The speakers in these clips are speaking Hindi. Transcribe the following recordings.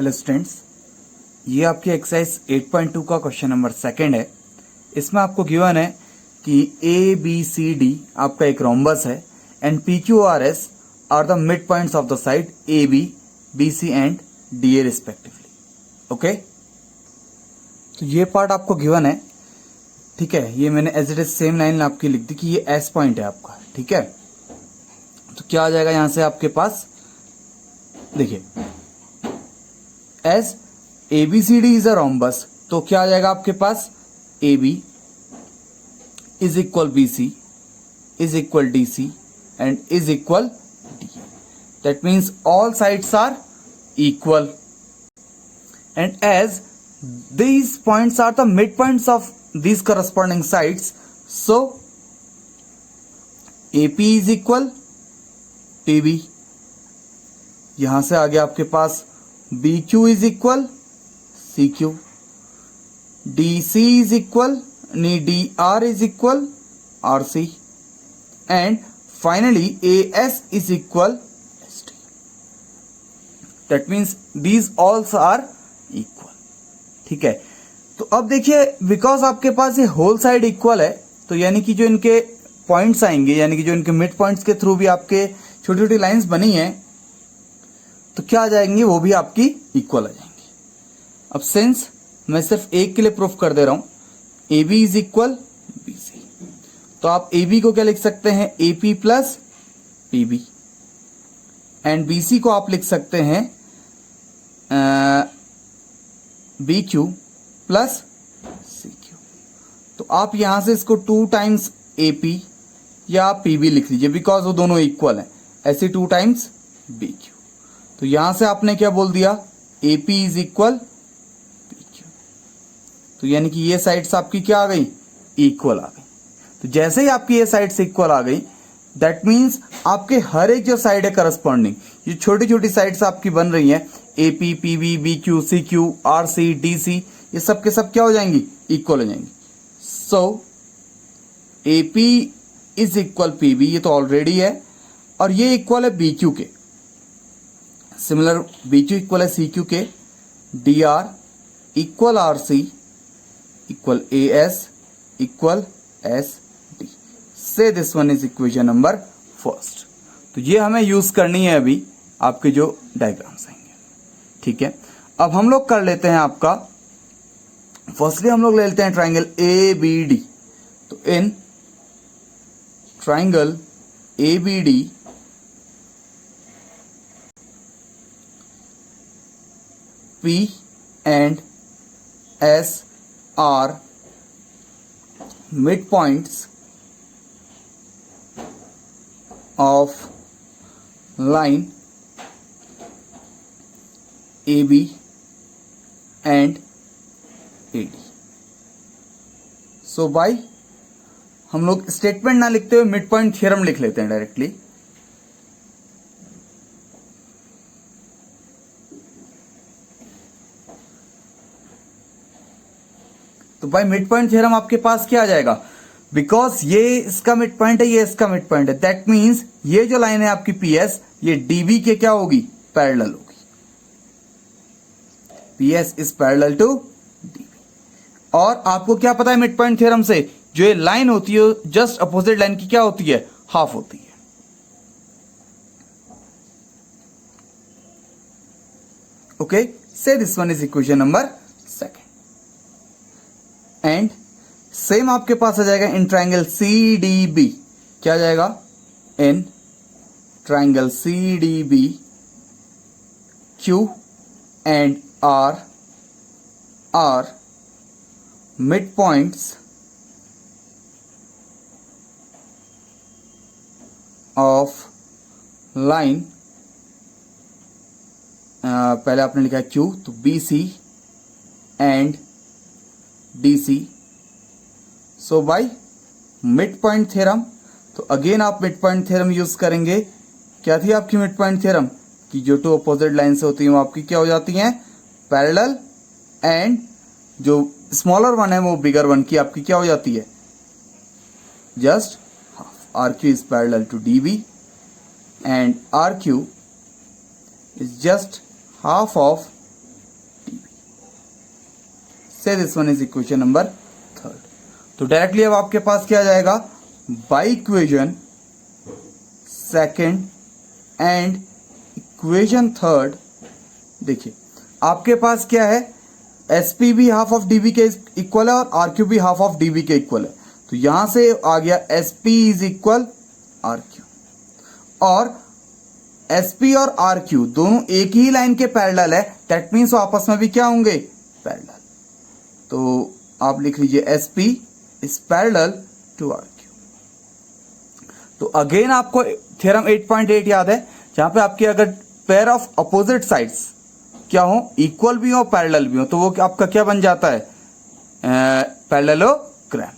हेलो स्टूडेंट्स, ये आपकी एक्सरसाइज 8.2 का क्वेश्चन नंबर सेकंड है। इसमें आपको गिवन है कि ए बी सी डी आपका एक रोम्बस है and P Q R S are the mid points of the side A B C and D A respectively. Okay, तो ये पार्ट आपको गिवन है, ठीक है। ये मैंने as it is same line आपकी लिख दी कि ये एस पॉइंट है आपका, ठीक है। तो क्या आ जाएगा यहां से आपके पास, देखिए as A B C D is a rhombus, तो क्या आ जाएगा आपके पास, A B is equal B C is equal D C and is equal D A. That means all sides are equal and as these points are the midpoints of these corresponding sides, so AP is equal PB। यहां से आगे आपके पास BQ is equal CQ, DC is equal DR is equal RC and finally AS is equal ST। that means these all are equal, ठीक है। तो अब देखिए, बिकॉज आपके पास ये होल साइड इक्वल है, तो यानी कि जो इनके पॉइंट्स आएंगे, यानी कि जो इनके मिड पॉइंट्स के थ्रू भी आपके छोटी छोटी लाइंस बनी हैं, तो क्या आ जाएंगे, वो भी आपकी इक्वल आ जाएंगे। अब सिंस मैं सिर्फ एक के लिए प्रूफ कर दे रहा हूं, A B is equal B C, तो आप ए बी को क्या लिख सकते हैं, A P plus P B and B C को आप लिख सकते हैं B Q plus C Q. तो आप यहां से इसको 2 टाइम्स ए पी या पी बी लिख लीजिए, बिकॉज वो दोनों इक्वल हैं, ऐसे 2 टाइम्स बी क्यू। तो यहां से आपने क्या बोल दिया, A P is equal B Q. तो यानी कि ये साइड्स आपकी क्या आ गई, इक्वल आ गई। तो जैसे ही आपकी ये साइड्स इक्वल आ गई, दैट मीन्स आपके हर एक जो साइड है करस्पॉन्डिंग, ये छोटी छोटी साइड्स आपकी बन रही हैं, A P P B B Q C Q R C D C, ये सब के सब क्या हो जाएंगी, इक्वल हो जाएंगी। सो A P is equal P B, ये तो ऑलरेडी है, और ये इक्वल है बी क्यू के। सिमिलर बी क्यू इक्वल है सी क्यू के, D R equal R C equal A S equal S D. So this one is equation number first. तो ये हमें यूज करनी है अभी आपके जो डायग्राम्स आएंगे, ठीक है। अब हम लोग कर लेते हैं आपका, फर्स्टली हम लोग ले लेते हैं ट्राइंगल ए बी डी। तो in triangle A B D P and S are mid points of line AB and AD। So by, हम लोग स्टेटमेंट ना लिखते हुए मिड पॉइंट थ्योरम लिख लेते हैं डायरेक्टली। तो बाय मिड पॉइंट थ्योरम आपके पास क्या आ जाएगा, बिकॉज ये इसका मिड पॉइंट है, ये इसका मिड पॉइंट है, दैट मीन्स ये जो लाइन है आपकी PS, ये DB के क्या होगी, पैरेलल होगी। PS is parallel to DB। और आपको क्या पता है मिड पॉइंट थ्योरम से, जो ये लाइन होती है जस्ट अपोजिट लाइन की क्या होती है, हाफ होती है। ओके, से this one is equation number second. And same आपके पास आ जाएगा इन ट्राइंगल CDB। क्या आ जाएगा, in triangle CDB Q and R are midpoints of line, पहले आपने लिखा है Q, तो BC and DC। So by mid point theorem, तो अगेन आप मिड पॉइंट थ्योरम यूज करेंगे। क्या थी आपकी मिड पॉइंट थ्योरम, कि जो 2 अपोजिट लाइन से होती हैं वो आपकी क्या हो जाती हैं, पैरेलल, एंड जो स्मॉलर वन है वो बिगर वन की आपकी क्या हो जाती है, just half. R Q is parallel to D B and R Q is just half of से this one is equation number third. तो डायरेक्टली अब आपके पास क्या आ जाएगा, by equation second and equation third. देखिए आपके पास क्या है, एस पी भी हाफ ऑफ डीबी के इक्वल है और आर क्यू भी हाफ ऑफ डीबी के इक्वल है। तो यहां से आ गया S P is equal R Q, और एस पी और आर क्यू दोनों एक ही लाइन के पैरेलल है, दैट मीन्स वो आपस में भी क्या होंगे, पैरेलल। तो आप लिख लीजिए S P is parallel to R Q. तो अगेन आपको थ्योरम 8.8 याद है, जहां पे आपके अगर पेयर ऑफ अपोजिट साइड्स क्या हो, इक्वल भी हो पैरेलल भी हो, तो वो आपका क्या बन जाता है, पैरेललोग्राम।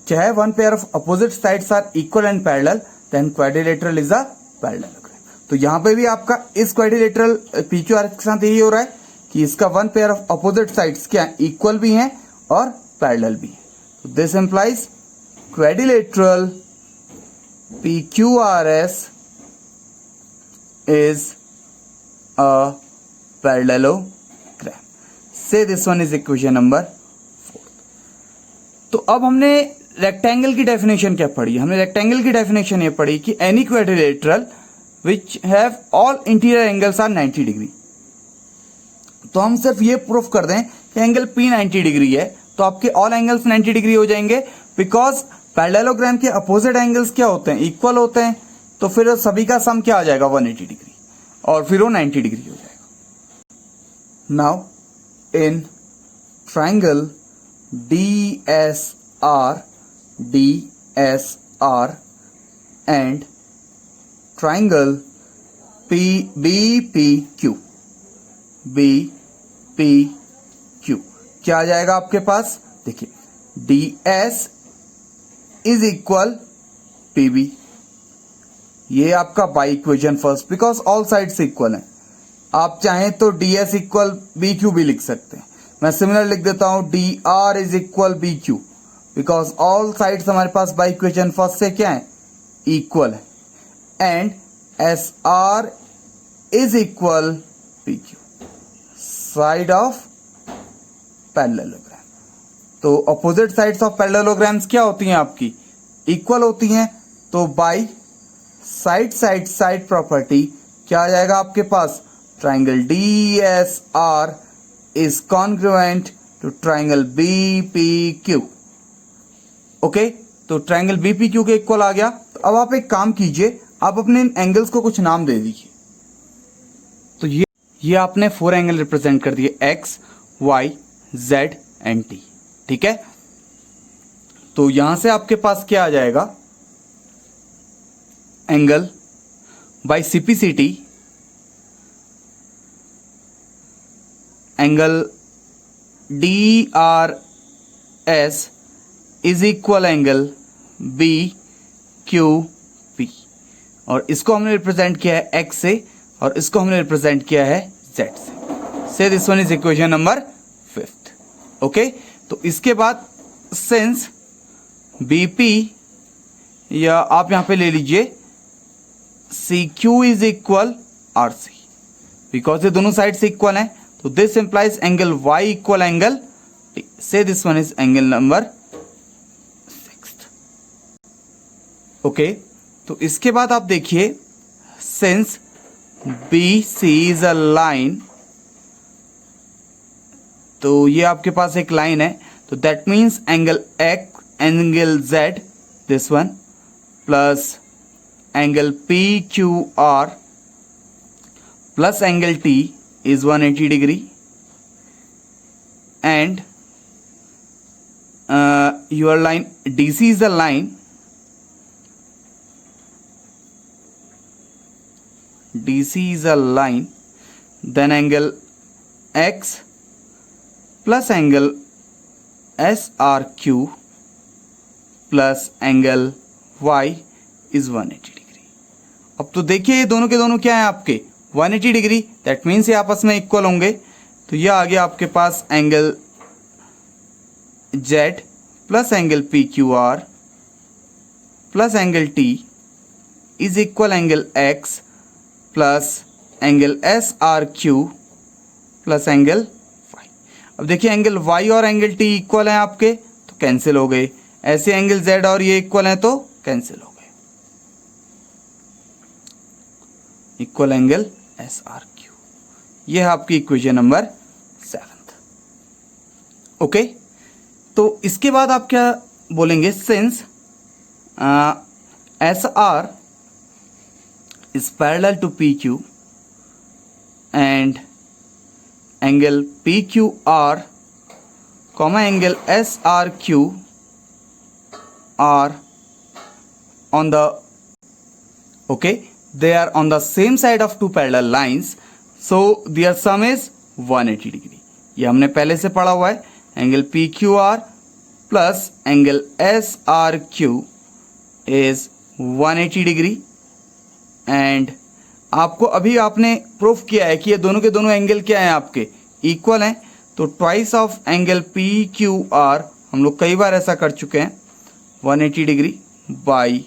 चाहे one pair of opposite sides are equal and parallel, then quadrilateral is a parallelogram. तो यहां पे भी आपका इस क्वाड्रिलेटरल पीक्यूआर के साथ यही हो रहा है कि इसका one pair of opposite sides क्या इक्वल भी हैं और पैरेलल भी है। तो this implies quadrilateral PQRS is a parallelogram. Say this one is equation number 4. तो अब हमने रेक्टेंगल की डेफिनेशन क्या पढ़ी, हमने रेक्टेंगल की डेफिनेशन ये पढ़ी कि any quadrilateral which have all interior angles are 90 degree. तो हम सिर्फ ये प्रूफ कर दें कि एंगल P 90 डिग्री है, तो आपके ऑल एंगल्स 90 डिग्री हो जाएंगे, बिकॉज पैरेललोग्राम के अपोजिट एंगल्स क्या होते हैं, इक्वल होते हैं। तो फिर सभी का सम क्या आ जाएगा, 180 डिग्री, और फिर वो 90 डिग्री हो जाएगा। Now in triangle DSR and triangle BPQ क्या आ जाएगा आपके पास, देखिए DS इज इक्वल PB, ये आपका by equation first, because all sides equal हैं। आप चाहें तो DS इक्वल BQ भी लिख सकते हैं। मैं सिमिलर लिख देता हूं DR is equal BQ, because all sides हमारे पास बाई इक्वेशन फर्स्ट से क्या है, इक्वल है। And SR is equal PQ, side of parallelogram. तो अपोजिट साइड्स ऑफ पैरेललोग्राम्स क्या होती हैं आपकी, इक्वल होती हैं। तो बाई साइड प्रॉपर्टी क्या आ जाएगा आपके पास, triangle DSR is congruent to triangle BPQ। Okay, तो ट्राइंगल BPQ के इक्वल आ गया। तो अब आप एक काम कीजिए, आप अपने एंगल्स को कुछ नाम दे दीजिए। तो ये आपने 4 एंगल रिप्रेजेंट कर दिए, X, Y, Z and T, ठीक है। तो यहां से आपके पास क्या आ जाएगा, angle by CPCT, angle DRS is equal angle BQP, और इसको हमने रिप्रेजेंट किया है X से और इसको हमने रिप्रेजेंट किया है Z से। से this one is equation number 5th। Okay, तो इसके बाद सिंस BP, या आप यहां पे ले लीजिए CQ is equal RC, because ये दोनों साइड से इक्वल हैं। तो this implies angle Y equal angle T। से this one is angle number 6th। Okay, तो इसके बाद आप देखिए since BC is a line, तो ये आपके पास एक लाइन है, तो that means angle Z this one plus angle PQR plus angle T is 180 degree, and your line DC is the line, then angle X plus angle SRQ plus angle Y is 180 degree। अब तो देखिए ये दोनों के दोनों क्या है आपके 180 डिग्री, दैट मीन्स ये आपस में इक्वल होंगे। तो ये आ गया आपके पास angle Z plus angle PQR plus angle T is equal angle X plus angle SRQ plus angle Y। अब देखिए एंगल y और एंगल t इक्वल हैं आपके, तो कैंसिल हो गए। ऐसे एंगल z और ये इक्वल हैं तो कैंसिल हो गए। इक्वल एंगल SRQ, ये है आपकी इक्वेशन नंबर 7। ओके, तो इसके बाद आप क्या बोलेंगे, since SR is parallel to PQ and angle PQR comma angle SRQ are on the they are on the same side of two parallel lines, so their sum is 180 degree। ये हमने पहले से पढ़ा हुआ है। Angle PQR plus angle SRQ is 180 degree. And आपको अभी आपने प्रूफ किया है कि ये दोनों के दोनों एंगल क्या हैं, आपके इक्वल हैं। तो ट्वाइस ऑफ एंगल PQR, हम लोग कई बार ऐसा कर चुके हैं, 180 डिग्री बाई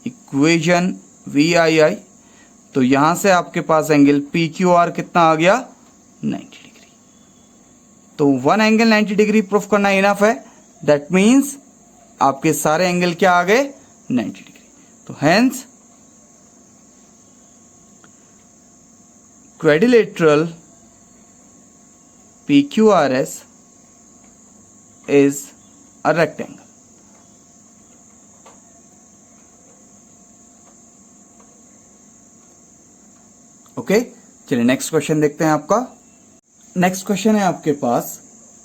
इक्वेशन VII। तो यहाँ से आपके पास एंगल PQR कितना आ गया, 90 डिग्री। तो वन एंगल 90 डिग्री प्रूफ करना इनफ है। दैट मीन्स आपके सारे एंगल क्या आ गए, 90 डिग्री। तो hence quadrilateral PQRS is a rectangle। Okay, चलिए नेक्स्ट क्वेश्चन देखते हैं आपका। नेक्स्ट क्वेश्चन है आपके पास,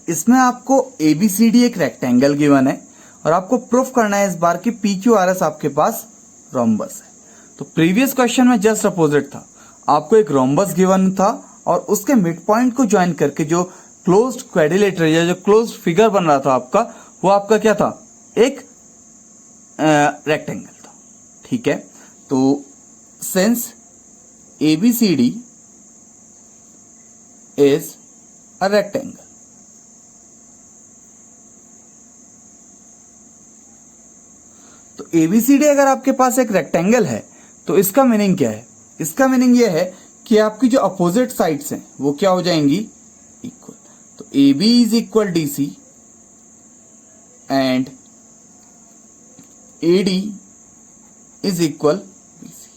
इसमें आपको ABCD एक रेक्टेंगल गिवन है और आपको प्रूफ करना है इस बार की PQRS आपके पास रोम्बस है। तो प्रीवियस क्वेश्चन में जस्ट अपोजिट था, आपको एक रोम्बस गिवन था और उसके मिड पॉइंट को ज्वाइन करके जो क्लोज्ड क्वाड्रिलेटरल या जो क्लोज्ड फिगर बन रहा था आपका, वो आपका क्या था, एक रेक्टेंगल था। ठीक है, तो since ABCD is a rectangle, तो ABCD अगर आपके पास एक रेक्टेंगल है तो इसका मीनिंग क्या है, इसका मीनिंग यह है कि आपकी जो अपोजिट साइड्स हैं वो क्या हो जाएंगी, इक्वल। तो AB is equal DC and AD is equal BC।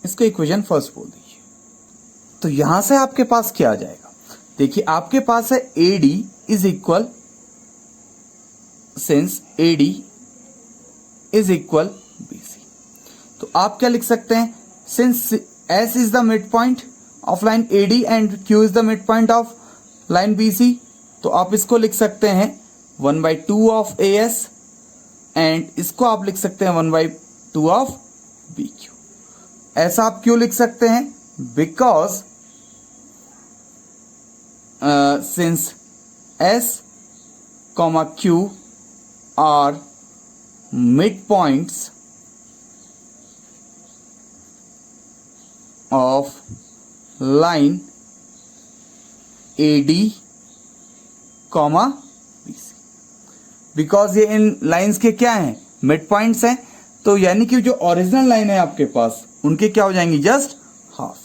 इसको इक्वेशन फर्स्ट बोल दीजिए। तो यहां से आपके पास क्या आ जाएगा, देखिए आपके पास है AD is equal, since AD is equal BC, तो आप क्या लिख सकते हैं, since S is the midpoint of line AD and Q is the midpoint of line BC, तो आप इसको लिख सकते हैं 1/2 of AS एंड इसको आप लिख सकते हैं 1/2 of BQ। ऐसा आप क्यों लिख सकते हैं, because since S, Q are midpoints of line AD, BC, because ये इन लाइंस के क्या हैं, मिड पॉइंट्स हैं। तो यानी कि जो ओरिजिनल लाइन है आपके पास, उनके क्या हो जाएंगी, जस्ट हाफ।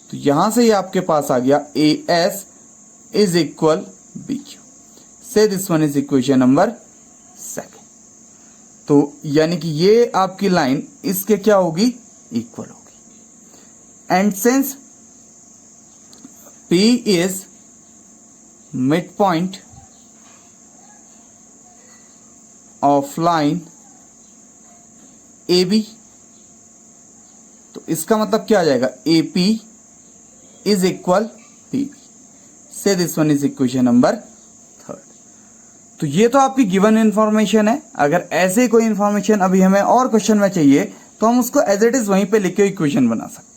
तो यहां से ये आपके पास आ गया AS इज इक्वल BQ। से this one is equation number 2। तो यानी कि ये आपकी लाइन इसके क्या होगी, इक्वल होगी। And since P is midpoint of line AB, तो इसका मतलब क्या आ जाएगा, AP is equal PB। से this one is equation number 3। तो ये तो आपकी गिवन इंफॉर्मेशन है। अगर ऐसे कोई इंफॉर्मेशन अभी हमें और क्वेश्चन में चाहिए तो हम उसको एज इट इज वहीं पे लिख के इक्वेशन बना सकते हैं।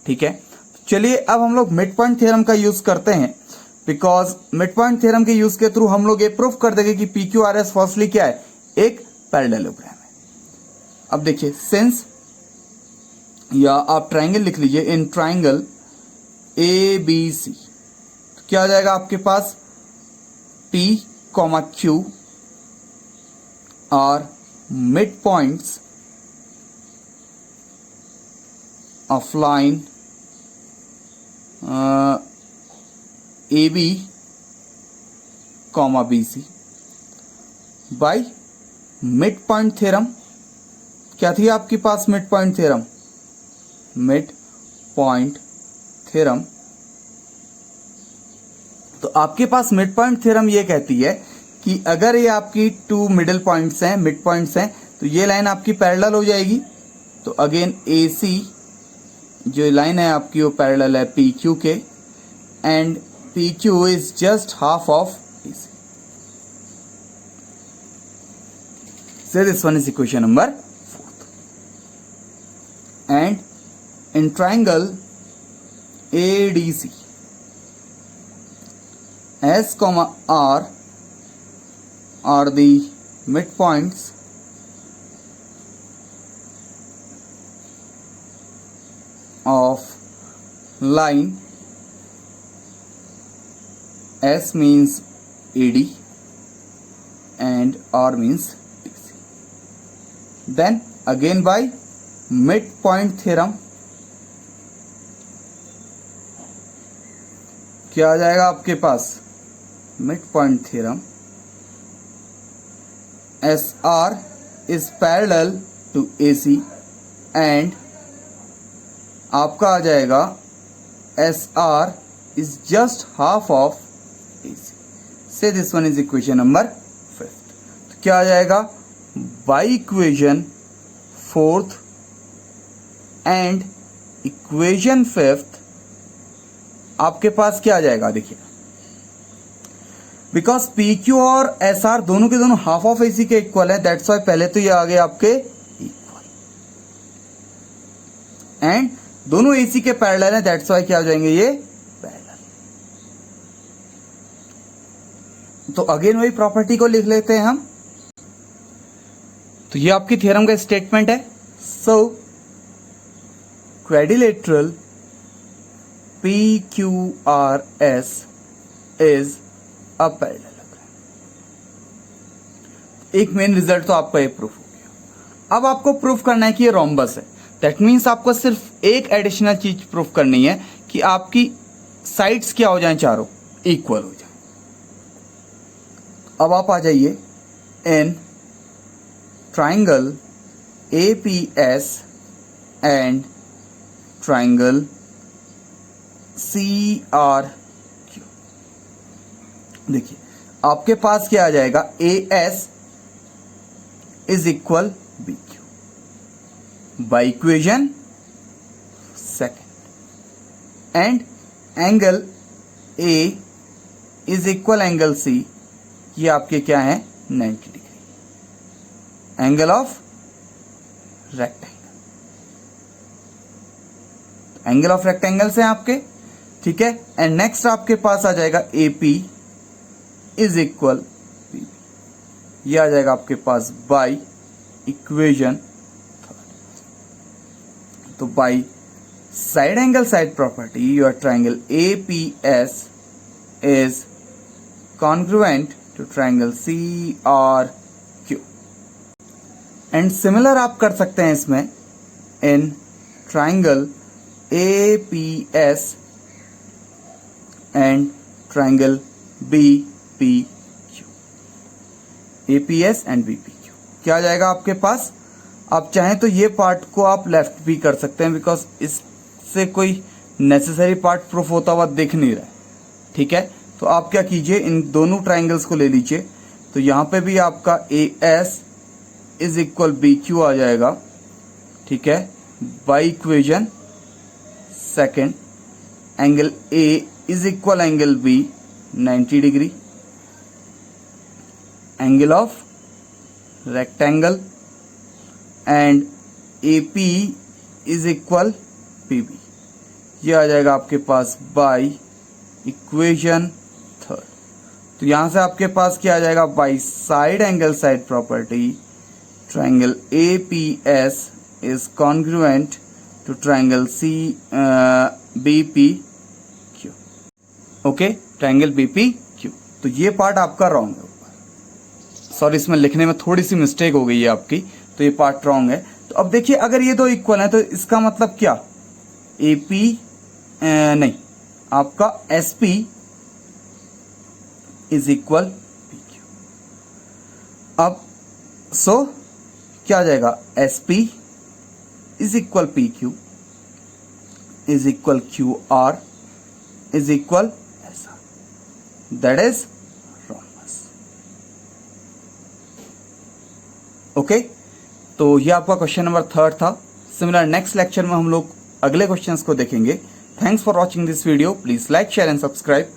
ठीक है, चलिए अब हम लोग मिड पॉइंट थ्योरम का यूज करते हैं, बिकॉज मिड पॉइंट थ्योरम के यूज के थ्रू हम लोग ये प्रूफ कर देंगे कि PQRS फर्स्टली क्या है, एक पैरेललोग्राम है। अब देखिए, सिंस या आप ट्राइंगल लिख लीजिए, इन ट्राइंगल ABC, तो क्या आ जाएगा आपके पास, P, Q are mid points of line A B comma B C by mid point theorem. क्या थी आपके पास mid point theorem? Mid point theorem. तो आपके पास मिड पॉइंट थ्योरम ये कहती है कि अगर ये आपकी टू मिडिल पॉइंट्स हैं, मिड पॉइंट्स हैं, तो ये लाइन आपकी पैरेलल हो जाएगी। तो अगेन ए सी जो लाइन है आपकी वो पैरेलल है पी क्यू के, and P Q is just half of A C. So this one is equation number 4. And in triangle ADC, S, R are the midpoints of line. S means AD and R means DC. Then again by midpoint theorem क्या आ जाएगा आपके पास? midpoint theorem, SR is parallel to AC and आपका आ जाएगा SR is just half of AC. Say this one is equation number 5. तो क्या आ जाएगा? By equation 4th and equation 5th आपके पास क्या आ जाएगा? देखिए, बिकॉज पी क्यू और एस आर दोनों के दोनों हाफ ऑफ एसी के इक्वल है, दैट्स वाई पहले तो ये आ गए आपके इक्वल, एंड दोनों एसी के पैरेलल है, दैट्स वाई क्या हो जाएंगे ये पैरेलल। तो अगेन वही प्रॉपर्टी को लिख लेते हैं हम। तो ये आपकी थ्योरम का स्टेटमेंट है। So quadrilateral P Q R S is a parallelogram. एक मेन रिजल्ट तो आपका ये प्रूफ हो गया। अब आपको प्रूफ करना है कि ये रोम्बस है। दैट मीन्स आपको सिर्फ एक एडिशनल चीज प्रूफ करनी है कि आपकी साइड्स क्या हो जाएं, चारों इक्वल हो जाए। अब आप आ जाइए इन triangle APS and triangle CRQ। देखिए आपके पास क्या आ जाएगा? AS is equal BQ by equation second, and angle A is equal angle C। ये आपके क्या है? 90 degree, angle of rectangle. Angle of rectangles हैं आपके, ठीक है। एंड नेक्स्ट आपके पास आ जाएगा AP इज इक्वल PB। ये आ जाएगा आपके पास बाई इक्वेशन थर्ड। तो by side angle side property your triangle APS is congruent to triangle CRQ। And similar आप कर सकते हैं इसमें in triangle APS and triangle BPQ। APS and BPQ क्या आ जाएगा आपके पास? आप चाहें तो ये पार्ट को आप लेफ्ट भी कर सकते हैं, बिकॉज इससे कोई नेसेसरी पार्ट प्रूफ होता हुआ दिख नहीं रहा है, ठीक है। तो आप क्या कीजिए, इन दोनों ट्राइंगल्स को ले लीजिए। तो यहां पे भी आपका AS इज इक्वल BQ आ जाएगा, ठीक है, by equation second. Angle A is equal angle B 90 degree, angle of rectangle, and AP is equal PB। ये आ जाएगा आपके पास बाई इक्वेशन थर्ड। तो यहां से आपके पास क्या आ जाएगा? By side angle side property triangle APS is congruent to triangle BPQ। Okay, triangle BPQ। तो ये पार्ट आपका रॉन्ग है, सॉरी इसमें लिखने में थोड़ी सी मिस्टेक हो गई है आपकी, तो ये पार्ट रॉन्ग है। तो अब देखिए अगर ये दो इक्वल है तो इसका मतलब क्या? AP नहीं, आपका SP is equal P Q. अब सो क्या आ जाएगा, S P is equal P Q is equal Q R is equal S R, that is rhombus. Okay, तो ये आपका क्वेश्चन नंबर 3 था। सिमिलर नेक्स्ट लेक्चर में हम लोग अगले क्वेश्चंस को देखेंगे। Thanks for watching this video. Please like, share and subscribe.